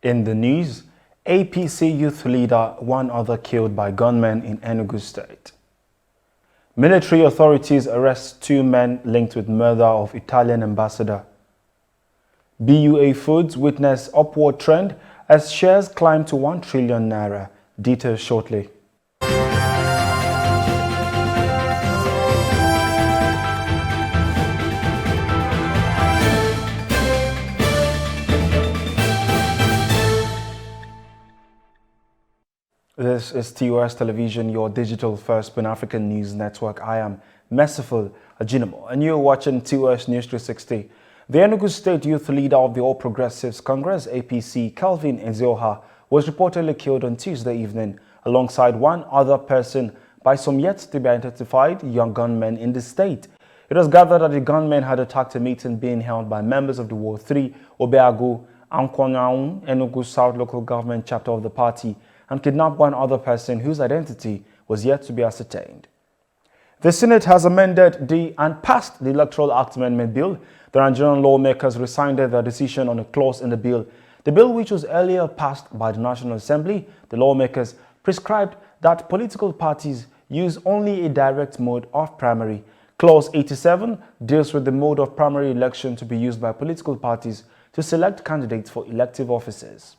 In the news, APC youth leader, one other killed by gunmen in Enugu State. Military authorities arrest 2 men linked with murder of Italian ambassador. BUA Foods witness upward trend as shares climb to 1 trillion naira. Details shortly. This is TOS Television, your digital-first Pan-African news network. I am Merciful Ajinamo, and you're watching TOS News 360. The Enugu State youth leader of the All Progressives Congress, APC Kelvin Ezeoha, was reportedly killed on Tuesday evening, alongside 1 other person by some yet-to-be-identified young gunmen in the state. It was gathered that the gunmen had attacked a meeting being held by members of the Ward 3 Obeagu Ankwanyaun Enugu South local government chapter of the party, and kidnapped 1 other person whose identity was yet to be ascertained. The Senate has amended and passed the Electoral Act Amendment Bill. The Nigerian lawmakers rescinded their decision on a clause in the bill. The bill, which was earlier passed by the National Assembly, the lawmakers prescribed that political parties use only a direct mode of primary. Clause 87 deals with the mode of primary election to be used by political parties to select candidates for elective offices.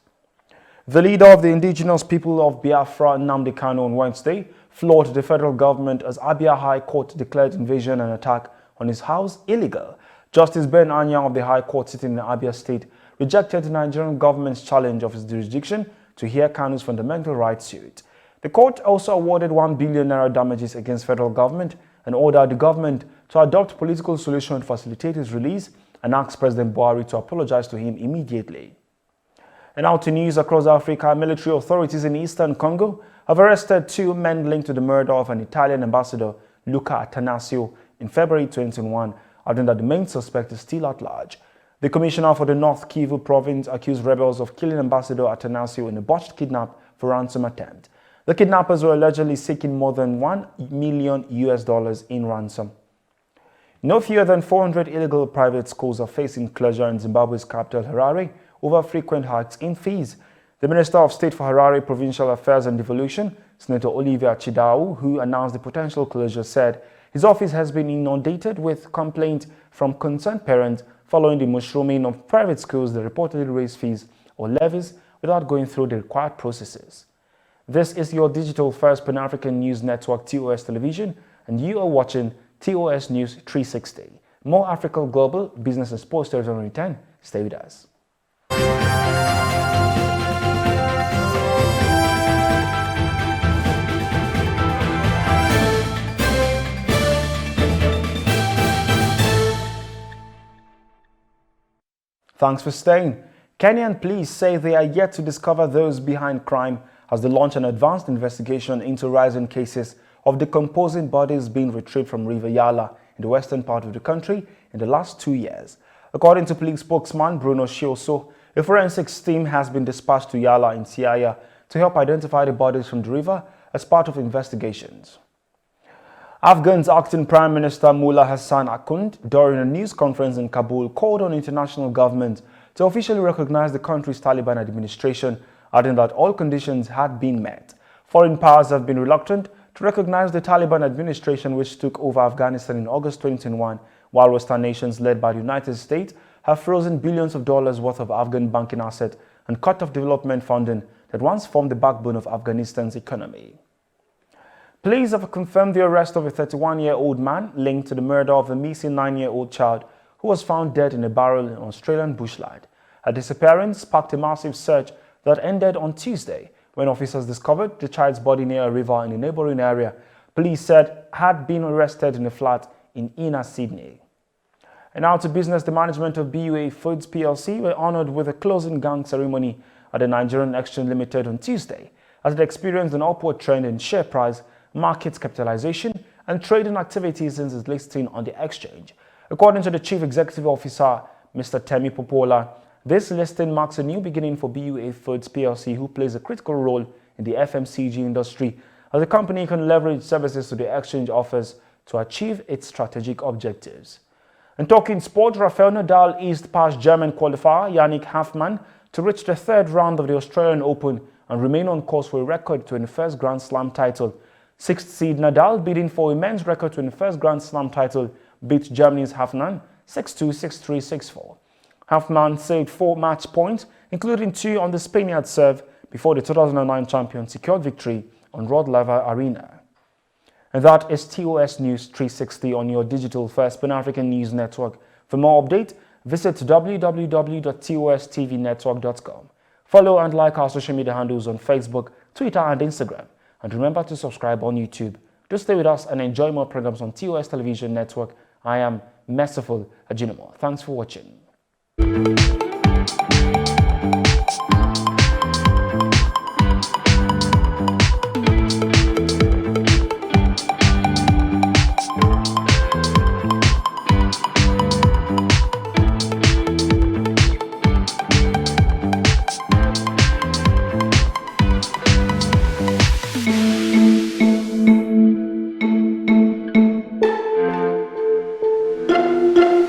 The leader of the indigenous people of Biafra, Nnamdi Kanu, on Wednesday floored the federal government as Abia High Court declared invasion and attack on his house illegal. Justice Ben Anyang of the High Court sitting in Abia State rejected the Nigerian government's challenge of its jurisdiction to hear Kanu's fundamental rights suit. The court also awarded 1 billion naira damages against federal government and ordered the government to adopt political solution to facilitate his release and asked President Buhari to apologize to him immediately. And now to news across Africa. Military authorities in Eastern Congo have arrested 2 men linked to the murder of an Italian ambassador, Luca Attanasio, in February 2021, adding that the main suspect is still at large. The commissioner for the North Kivu province accused rebels of killing Ambassador Attanasio in a botched kidnap for ransom attempt. The kidnappers were allegedly seeking more than $1 million in ransom. No fewer than 400 illegal private schools are facing closure in Zimbabwe's capital, Harare, over frequent hikes in fees. The Minister of State for Harare Provincial Affairs and Devolution, Senator Olivier Chidau, who announced the potential closure, said his office has been inundated with complaints from concerned parents following the mushrooming of private schools that reportedly raise fees or levies without going through the required processes. This is your digital-first Pan-African news network, TOS Television, and you are watching TOS News 360. More Africa Global, Business and Sports stories on return. Stay with us. Thanks for staying. Kenyan police say they are yet to discover those behind crime as they launch an advanced investigation into rising cases of decomposing bodies being retrieved from River Yala in the western part of the country in the last 2 years. According to police spokesman Bruno Shioso, a forensics team has been dispatched to Yala in Siaya to help identify the bodies from the river as part of investigations. Afghan's acting Prime Minister Mullah Hassan Akhund, during a news conference in Kabul, called on international governments to officially recognize the country's Taliban administration, adding that all conditions had been met. Foreign powers have been reluctant to recognize the Taliban administration, which took over Afghanistan in August 2021, while Western nations led by the United States have frozen billions of dollars worth of Afghan banking assets and cut off development funding that once formed the backbone of Afghanistan's economy. Police have confirmed the arrest of a 31-year-old man linked to the murder of a missing 9-year-old child who was found dead in a barrel in Australian bushland. Her disappearance sparked a massive search that ended on Tuesday when officers discovered the child's body near a river in a neighboring area police said had been arrested in a flat in inner Sydney. And now to business. The management of BUA Foods PLC were honored with a closing gang ceremony at the Nigerian Exchange Limited on Tuesday as it experienced an upward trend in share price, market capitalization, and trading activities since its listing on the exchange. According to the Chief Executive Officer, Mr. Temi Popola, this listing marks a new beginning for BUA Foods PLC, who plays a critical role in the FMCG industry, as the company can leverage services to the exchange offers to achieve its strategic objectives. And talking sport, Rafael Nadal eased past German qualifier Yannick Hanfmann to reach the third round of the Australian Open and remain on course for a record 21st Grand Slam title. Sixth seed Nadal, bidding for a men's record 21st Grand Slam title, beat Germany's Hanfmann 6-2, 6-3, 6-4. Hanfmann saved 4 match points, including 2 on the Spaniard serve, before the 2009 champion secured victory on Rod Laver Arena. And that is TOS News 360 on your digital first Pan-African news network. For more updates, visit www.tostvnetwork.com. Follow and like our social media handles on Facebook, Twitter and Instagram. And remember to subscribe on YouTube. Do stay with us and enjoy more programs on TOS Television Network. I am Merciful Ajinomo. Thanks for watching.